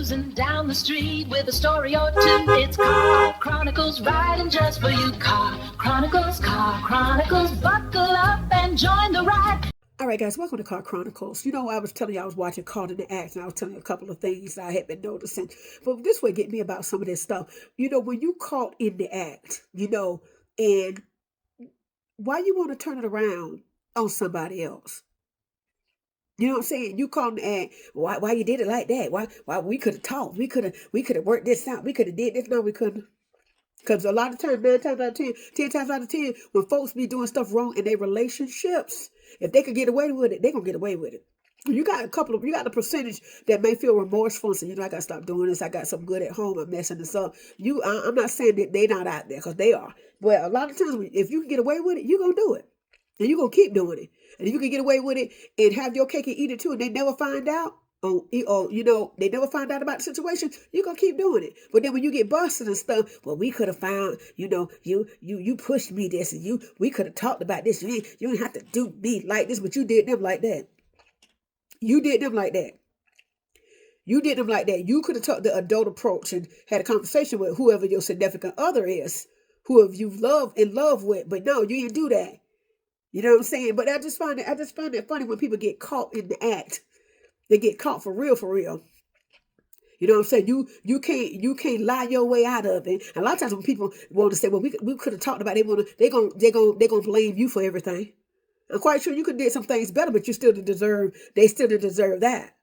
Cruising down the street with a story or two. It's Car Chronicles, riding just for you. Car Chronicles, buckle up and join the ride. All right, guys, welcome to Car Chronicles. You know, I was telling you I was watching Caught in the Act, and I was telling you a couple of things I had been noticing. But this would get me about some of this stuff. You know, when you caught in the act, and why you want to turn it around on somebody else? You know what I'm saying? You caught in the act. Why you did it like that? Why we could have talked? We could have worked this out. We could have did this. No, we couldn't. Because a lot of times, 9 times out of 10, 10 times out of 10, when folks be doing stuff wrong in their relationships, if they could get away with it, they're going to get away with it. You got a percentage that may feel remorseful and say, I got to stop doing this. I got something good at home. I'm messing this up. I'm not saying that they're not out there, because they are. But a lot of times, if you can get away with it, you're going to do it. And you're going to keep doing it. And if you can get away with it and have your cake and eat it too, and they never find out, they never find out about the situation, you're going to keep doing it. But then when you get busted and stuff, well, we could have found, you pushed me this, and we could have talked about this. You didn't have to do me like this, but you did them like that. You did them like that. You did them like that. You could have took the adult approach and had a conversation with whoever your significant other is, whoever you in love with. But no, you didn't do that. You know what I'm saying? But I just find it funny when people get caught in the act. They get caught for real, for real. You know what I'm saying? You can't lie your way out of it. And a lot of times when people want to say, well, we could have talked about it, they're gonna blame you for everything. I'm quite sure you could have did some things better, but they still didn't deserve that.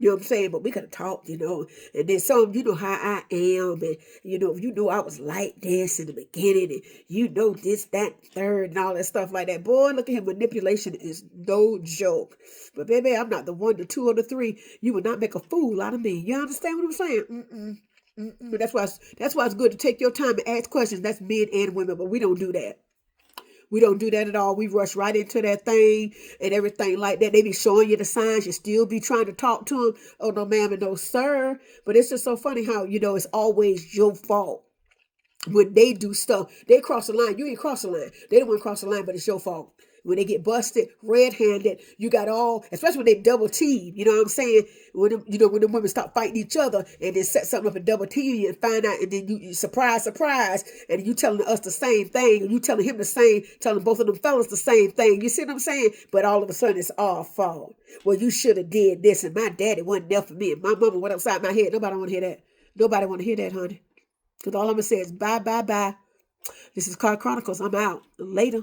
You know what I'm saying? But we could have talked, and then some, how I am, and, you know I was like this in the beginning, and this, that, third, and all that stuff like that. Boy, look at him. Manipulation is no joke. But baby, I'm not the 1, the 2, or the 3. You would not make a fool out of me. You understand what I'm saying? But that's why it's good to take your time and ask questions. That's men and women, but we don't do that. We don't do that at all. We rush right into that thing and everything like that. They be showing you the signs. You still be trying to talk to them. Oh, no, ma'am, and no, sir. But it's just so funny how, it's always your fault. When they do stuff, they cross the line. You ain't cross the line. They don't want to cross the line, but it's your fault. When they get busted, red-handed, you got especially when they double team, you know what I'm saying? When the women stop fighting each other and then set something up and double team you and find out, and then you surprise, and you telling us the same thing, and you telling him the same, telling both of them fellas the same thing. You see what I'm saying? But all of a sudden it's our fault. Well, you should have did this, and my daddy wasn't there for me, and my mama went upside my head. Nobody want to hear that. Nobody want to hear that, honey. Because all I'm going to say is bye, bye, bye. This is Car Chronicles. I'm out. Later.